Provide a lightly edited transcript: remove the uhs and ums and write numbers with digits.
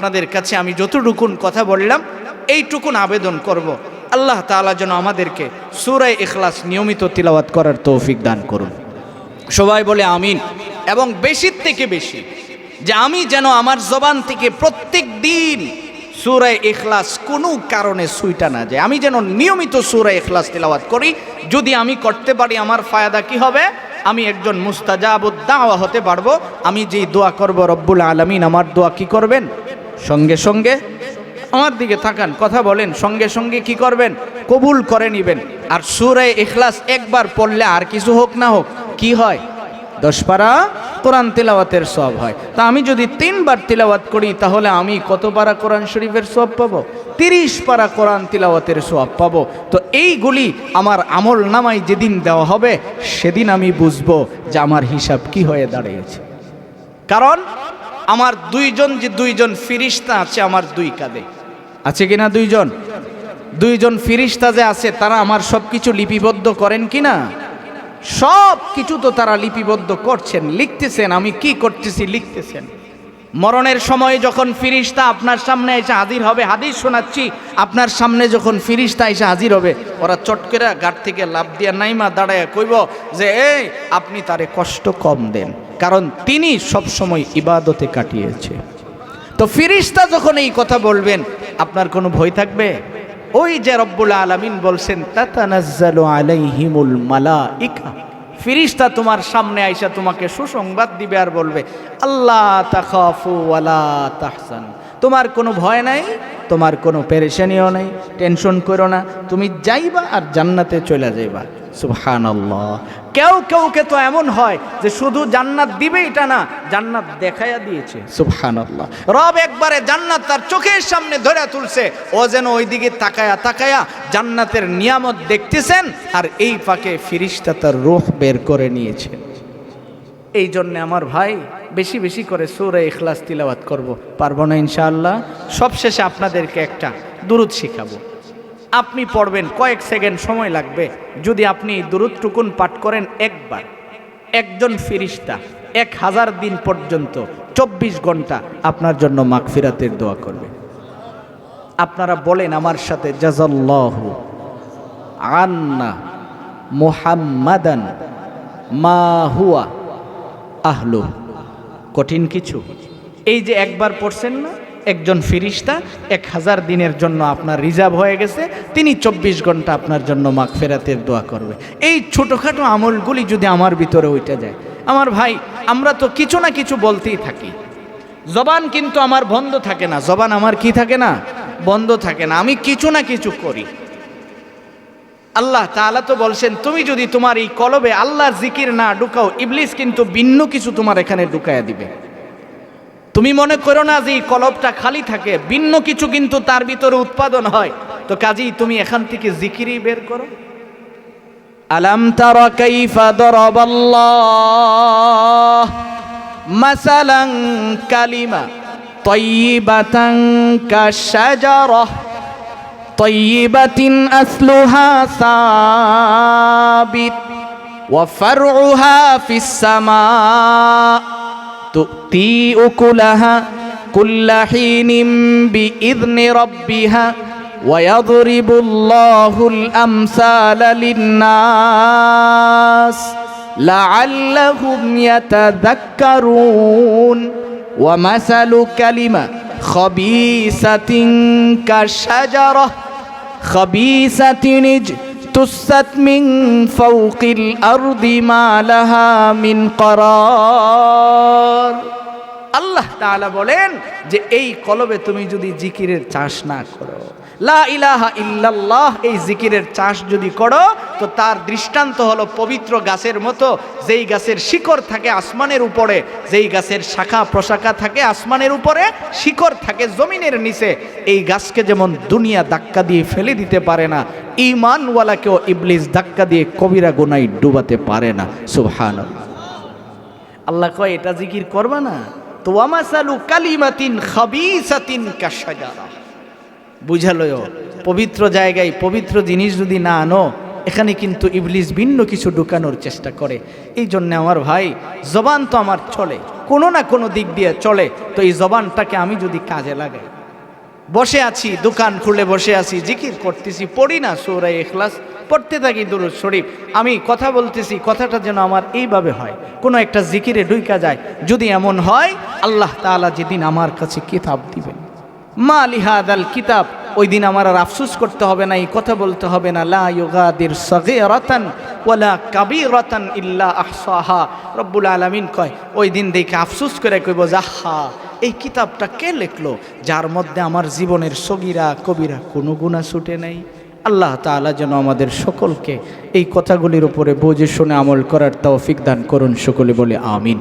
আপনাদের কাছে আমি যতটুকুন কথা বললাম এইটুকুন আবেদন করব, আল্লাহ তাআলা যেন আমাদেরকে সূরা ইখলাস নিয়মিত তিলাওয়াত করার তৌফিক দান করুন। সবাই বলে আমিন। এবং বেশি থেকে বেশি যে আমি যেন আমার জবান থেকে প্রত্যেক দিন সূরা ইখলাস কোনো কারণে ছুইটা না যায়, আমি যেন নিয়মিত সূরা ইখলাস তিলাওয়াত করি। যদি আমি করতে পারি আমার ফায়দা কি হবে? আমি একজন মুস্তাজাবুদ দাওয়া হতে পারবো। আমি যেই দোয়া করব রব্বুল আলামিন আমার দোয়া কি করবেন? সঙ্গে সঙ্গে আমার দিকে তাকান, কথা বলেন, সঙ্গে সঙ্গে কি করবেন? কবুল করে নেবেন। আর সূরা ইখলাস একবার পড়লে আর কিছু হোক না হোক কি হয়? 10 পারা কোরআন তিলাওয়াতের সওয়াব হয়। তা আমি যদি 3 বার তিলাওয়াত করি তাহলে আমি কত পারা কোরআন শরীফের সওয়াব পাবো? 30 পারা কোরআন তিলাওয়াতের সওয়াব পাবো। তো এইগুলি আমার আমল নামায় যেদিন দেওয়া হবে সেদিন আমি বুঝবো যে আমার হিসাব কি হয়ে দাঁড়িয়েছে। কারণ আমার দুইজন ফিরিস্তা আছে আমার দুই কাঁধে, আছে কিনা? দুইজন ফিরিস্তা যে আছে তারা আমার সব কিছু লিপিবদ্ধ করেন কিনা? সব কিছু তো তারা লিপিবদ্ধ করছেন, লিখতেছেন, আমি কি করতেছি লিখতেছেন। মরণের সময় যখন ফিরিস্তা আপনার সামনে এসে হাজির হবে, হাদিস শোনাচ্ছি, আপনার সামনে যখন ফিরিস্তা এসে হাজির হবে ওরা চটকেরা গাড় থেকে লাফ দিয়া নাইমা দাঁড়ায় কইব যে এই আপনি তারে কষ্ট কম দেন, কারণ তিনি সব সময় ইবাদতে কাটিয়েছে। তো ফিরিস্তা যখন এই কথা বলবেন আপনার কোনো ভয় থাকবে? ওই যে রব্বুল আলামিন বলছেন তাতানাজ্জালু আলাইহিমুল মালাইকা, ফিরিস্তা তোমার সামনে আইসা তোমাকে সুসংবাদ দিবে আর বলবে আল্লাহ তাখাফু ওয়ালা তাহজান, তোমার কোনো ভয় নাই, তোমার কোনো পেরেশানিও নাই, টেনশন করো না, তুমি যাইবা আর জান্নাতে চলে যাইবা। সুবহানাল্লাহ। কেউকে তো এমন হয় যে শুধু জান্নাত দিবে এটা না, জান্নাত দেখাইয়া দিয়েছে। সুবহানাল্লাহ। রব একবারে জান্নাত তার চোখের সামনে ধরে তুলছে, ও যেন ওইদিকে তাকায়া জান্নাতের নিয়ামত দেখতেছেন, আর এই ফাঁকে ফিরিস্তা তার রূহ বের করে নিয়েছে। এই জন্য আমার ভাই বেশি বেশি করে সূরা ইখলাস তিলাওয়াত করব, পারবো না ইনশাআল্লাহ। সবশেষে আপনাদেরকে একটা দুরূদ শিখাবো, আপনি পড়বেন, কয়েক সেকেন্ড সময় লাগবে। যদি আপনি দুরূদটুকুন পাঠ করেন একবার, একজন ফিরিস্তা 1000 দিন পর্যন্ত 24 ঘন্টা আপনার জন্য মাগফিরাতের দোয়া করবে। আপনারা বলেন আমার সাথে, জাযাল্লাহু আন্না মুহাম্মাদান মা হুয়া আহলু। কঠিন কিছু? এই যে একবার পড়ছেন না, একজন ফিরিস্তা 1000 দিনের জন্য আপনার রিজার্ভ হয়ে গেছে, তিনি 24 ঘন্টা আপনার জন্য মাগফিরাতের দোয়া করবে। এই ছোটোখাটো আমলগুলি যদি আমার ভিতরে উঠে যায়, আমার ভাই আমরা তো কিছু না কিছু বলতেই থাকি, জবান কিন্তু আমার বন্ধ থাকে না, জবান আমার কি থাকে না? বন্ধ থাকে না, আমি কিছু না কিছু করি। আল্লাহ তাআলা তো বলছেন তুমি যদি তোমার এই কলবে আল্লাহর জিকির না ঢুকাও, ইবলিস কিন্তু ভিন্ন কিছু তোমার এখানে ঢুকায়া দিবে। তুমি মনে করো না যে এই কলবটা খালি থাকে, ভিন্ন কিছু কিন্তু তার ভিতরে উৎপাদন হয়। তো কাজেই তুমি এখান থেকে জিকিরই বের করো। আলাম তারা কাইফা দারাবাল্লাহ মাসালান কালিমা তাইয়িবাতান কাশাজারাহ তাইয়িবাতিন আসলুহা সাবিত ওয়া ফারউহা ফিস সামা তু'তি উকুলাহা কুল্লা হিনিম বিইذনি রাব্বিহা ওয়া ইয়াদরিবুল্লাহুল আমসালা লিন-নাস লাআল্লাহুম ইয়াতাযাক্কারুন ওয়া মাসালু কালিমা খাবিসাতিন কাশাজারাহ খাবিসাতিন তুসাত মিন ফাওকিল আরদি মা লাহা মিন করার। আল্লাহ তাআলা বলেন যে এই কলবে তুমি যদি জিকিরের চাষ না করো, লা ইলাহা ইল্লাল্লাহ এই জিকিরের চাষ যদি করো, তো তার দৃষ্টান্ত হলো পবিত্র গাছের মতো, যেই গাছের শিকড় থাকে আসমানের উপরে, যেই গাছের শাখা প্রশাখা থাকে আসমানের উপরে, শিকড় থাকে জমিনের নিচে। এই গাছকে যেমন দুনিয়া ধাক্কা দিয়ে ফেলে দিতে পারে না, ঈমানওয়ালাকেও ইবলিস ধাক্কা দিয়ে কবিরা গুনায় ডুবাতে পারে না। সুবহানাল্লাহ। আল্লাহ কয় এটা জিকির করবা না, তো ওয়ামাসালু কালিমাতিন খাবিসাতিন কাশাজারা। বুঝালো, পবিত্র জায়গায় পবিত্র জিনিস যদি না আনো, এখানে কিন্তু ইবলিস ভিন্ন কিছু ঢুকানোর চেষ্টা করে। এই জন্য আমার ভাই জবান তো আমার চলে, কোনো না কোনো দিক দিয়ে চলে, তো এই জবানটাকে আমি যদি কাজে লাগাই, বসে আছি, দোকান খুলে বসে আছি, জিকির করতেছি, পড়ি না সূরা ইখলাস, পড়তে থাকি দুরূদ শরীফ, আমি কথা বলতেছি, কথাটা যেন আমার এইভাবে হয়, কোনো একটা জিকিরে ঢুইকা যায়। যদি এমন হয়, আল্লাহ তাআলা যেদিন আমার কাছে কিতাব দিবেন, মা লিহাদাল কিতাব, ওই দিন আমার আর আফসোস করতে হবে না, এই কথা বলতে হবে না, লা ইউগাদির সগীরাতান ওয়ালা কাবীরাতান ইল্লা আহসাহা। রব্বুল আলামিন কয়, ওই দিন দেখে আফসোস করে কইব, যাহা, এই কিতাবটা কে লিখলো যার মধ্যে আমার জীবনের সগীরা কবিরা কোনো গুনাহ ছুটে নাই। আল্লাহ তাআলা যেন আমাদের সকলকে এই কথাগুলির উপরে বুঝে শুনে আমল করার তৌফিক দান করুন, সকলে বলে আমিন।